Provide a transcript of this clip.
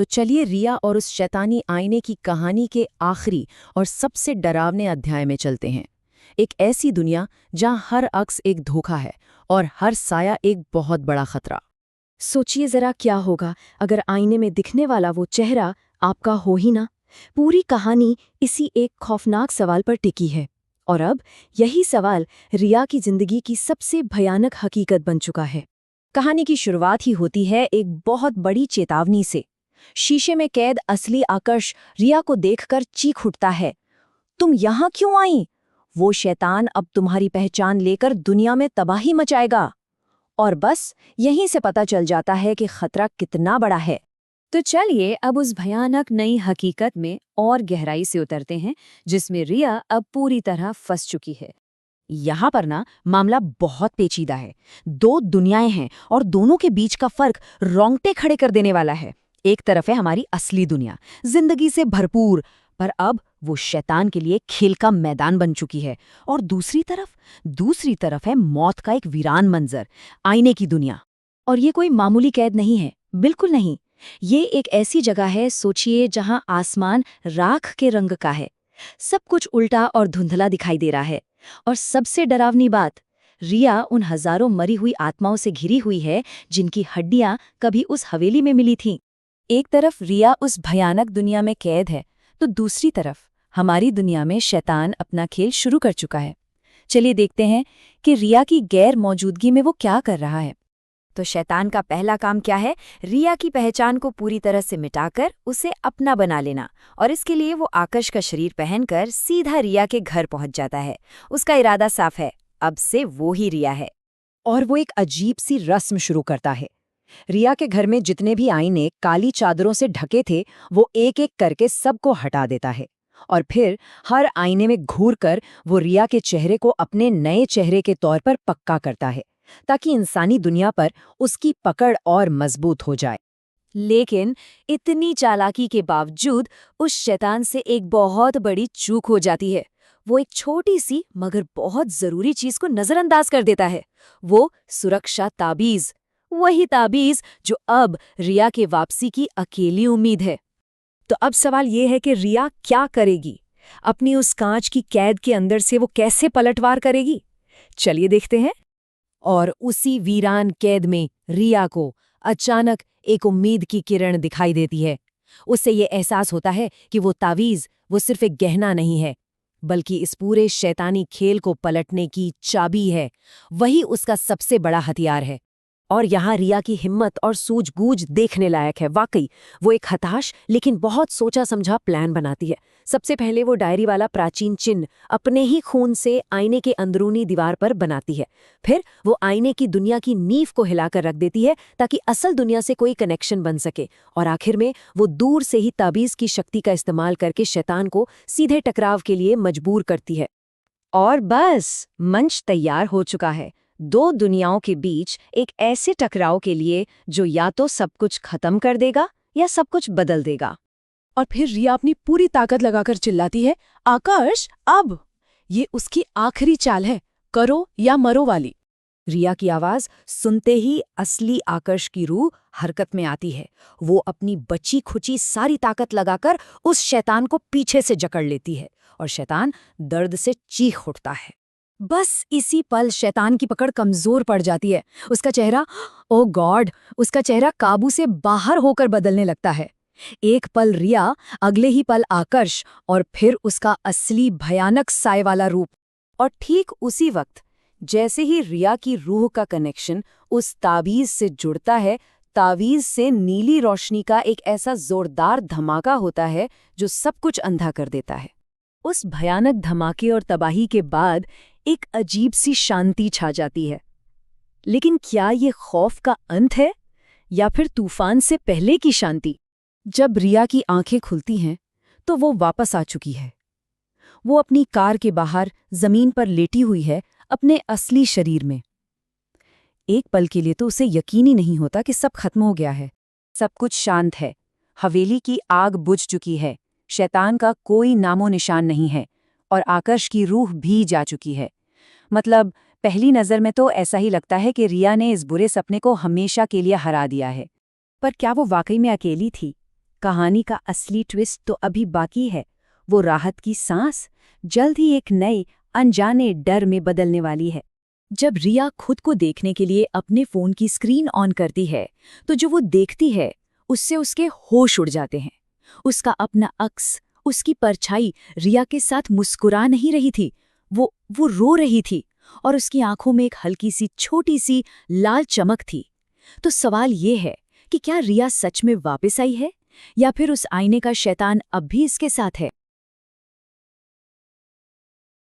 तो चलिए रिया और उस शैतानी आईने की कहानी के आखिरी और सबसे डरावने अध्याय में चलते हैं। एक ऐसी दुनिया जहां हर अक्स एक धोखा है और हर साया एक बहुत बड़ा खतरा। सोचिए जरा क्या होगा अगर आईने में दिखने वाला वो चेहरा आपका हो ही ना। पूरी कहानी इसी एक खौफनाक सवाल पर टिकी है। और अब यही सवाल रिया की जिंदगी की सबसे भयानक हकीकत बन चुका है। कहानी की शुरुआत ही होती है एक बहुत बड़ी चेतावनी से। शीशे में कैद असली आकर्ष रिया को देखकर चीख उठता है, तुम यहाँ क्यों आई? वो शैतान अब तुम्हारी पहचान लेकर दुनिया में तबाही मचाएगा। और बस यहीं से पता चल जाता है कि खतरा कितना बड़ा है। तो चलिए अब उस भयानक नई हकीकत में और गहराई से उतरते हैं, जिसमें रिया अब पूरी तरह फंस चुकी है। यहाँ पर ना मामला बहुत पेचीदा है। दो दुनियाएं हैं और दोनों के बीच का फर्क रोंगटे खड़े कर देने वाला है। एक तरफ है हमारी असली दुनिया, जिंदगी से भरपूर, पर अब वो शैतान के लिए खेल का मैदान बन चुकी है। और दूसरी तरफ है मौत का एक वीरान मंजर, आईने की दुनिया। और ये कोई मामूली कैद नहीं है, बिल्कुल नहीं। ये एक ऐसी जगह है, सोचिए, जहां आसमान राख के रंग का है, सब कुछ उल्टा और धुंधला दिखाई दे रहा है। और सबसे डरावनी बात, रिया उन हजारों मरी हुई आत्माओं से घिरी हुई है जिनकी हड्डियां कभी उस हवेली में मिली थीं। एक तरफ रिया उस भयानक दुनिया में कैद है, तो दूसरी तरफ हमारी दुनिया में शैतान अपना खेल शुरू कर चुका है। चलिए देखते हैं कि रिया की गैर मौजूदगी में वो क्या कर रहा है। तो शैतान का पहला काम क्या है? रिया की पहचान को पूरी तरह से मिटाकर उसे अपना बना लेना। और इसके लिए वो आकाश का शरीर पहनकर सीधा रिया के घर पहुंच जाता है। उसका इरादा साफ है, अब से वो ही रिया है। और वो एक अजीब सी रस्म शुरू करता है। रिया के घर में जितने भी आईने काली चादरों से ढके थे, वो एक एक करके सबको हटा देता है। और फिर हर आईने में घूरकर वो रिया के चेहरे को अपने नए चेहरे के तौर पर पक्का करता है, ताकि इंसानी दुनिया पर उसकी पकड़ और मजबूत हो जाए। लेकिन इतनी चालाकी के बावजूद उस शैतान से एक बहुत बड़ी चूक हो जाती है। वो एक छोटी सी मगर बहुत जरूरी चीज को नजरअंदाज कर देता है। वो सुरक्षा ताबीज, वही ताबीज जो अब रिया के वापसी की अकेली उम्मीद है। तो अब सवाल ये है कि रिया क्या करेगी? अपनी उस कांच की कैद के अंदर से वो कैसे पलटवार करेगी? चलिए देखते हैं। और उसी वीरान कैद में रिया को अचानक एक उम्मीद की किरण दिखाई देती है। उससे ये एहसास होता है कि वो तावीज वो सिर्फ एक गहना नहीं है, बल्कि इस पूरे शैतानी खेल को पलटने की चाबी है। वही उसका सबसे बड़ा हथियार है। और यहाँ रिया की हिम्मत और सूझबूझ देखने लायक है। वाकई वो एक हताश लेकिन बहुत सोचा समझा प्लान बनाती है। सबसे पहले वो डायरी वाला प्राचीन चिन्ह अपने ही खून से आईने के अंदरूनी दीवार पर बनाती है। फिर वो आईने की दुनिया की नींव को हिलाकर रख देती है, ताकि असल दुनिया से कोई कनेक्शन बन सके। और आखिर में वो दूर से ही ताबीज की शक्ति का इस्तेमाल करके शैतान को सीधे टकराव के लिए मजबूर करती है। और बस मंच तैयार हो चुका है, दो दुनियाओं के बीच एक ऐसे टकराव के लिए जो या तो सब कुछ खत्म कर देगा या सब कुछ बदल देगा। और फिर रिया अपनी पूरी ताकत लगाकर चिल्लाती है, आकाश अब! ये उसकी आखिरी चाल है, करो या मरो वाली। रिया की आवाज सुनते ही असली आकर्ष की रूह हरकत में आती है। वो अपनी बची खुची सारी ताकत लगाकर उस शैतान को पीछे से जकड़ लेती है और शैतान दर्द से चीख उठता है। बस इसी पल शैतान की पकड़ कमजोर पड़ जाती है। उसका चेहरा, ओ गॉड, उसका चेहरा काबू से बाहर होकर बदलने लगता है। एक पल रिया, अगले ही पल आकर्ष, और फिर उसका असली भयानक साए वाला रूप। और ठीक उसी वक्त जैसे ही रिया की रूह का कनेक्शन उस तावीज से जुड़ता है, तावीज से नीली रोशनी का एक ऐसा जोरदार धमाका होता है जो सब कुछ अंधा कर देता है। उस भयानक धमाके और तबाही के बाद एक अजीब सी शांति छा जाती है। लेकिन क्या ये खौफ का अंत है या फिर तूफान से पहले की शांति? जब रिया की आंखें खुलती हैं तो वो वापस आ चुकी है। वो अपनी कार के बाहर जमीन पर लेटी हुई है, अपने असली शरीर में। एक पल के लिए तो उसे यकीन ही नहीं होता कि सब खत्म हो गया है। सब कुछ शांत है, हवेली की आग बुझ चुकी है, शैतान का कोई नामो निशान नहीं है, और आकर्ष की रूह भी जा चुकी है। मतलब पहली नज़र में तो ऐसा ही लगता है कि रिया ने इस बुरे सपने को हमेशा के लिए हरा दिया है। पर क्या वो वाकई में अकेली थी? कहानी का असली ट्विस्ट तो अभी बाकी है। वो राहत की सांस जल्द ही एक नए अनजाने डर में बदलने वाली है। जब रिया खुद को देखने के लिए अपने फोन की स्क्रीन ऑन करती है तो जो वो देखती है उससे उसके होश उड़ जाते हैं। उसका अपना अक्स, उसकी परछाई रिया के साथ मुस्कुरा नहीं रही थी, वो रो रही थी और उसकी आंखों में एक हल्की सी छोटी सी लाल चमक थी। तो सवाल ये है कि क्या रिया सच में वापस आई है या फिर उस आईने का शैतान अब भी इसके साथ है।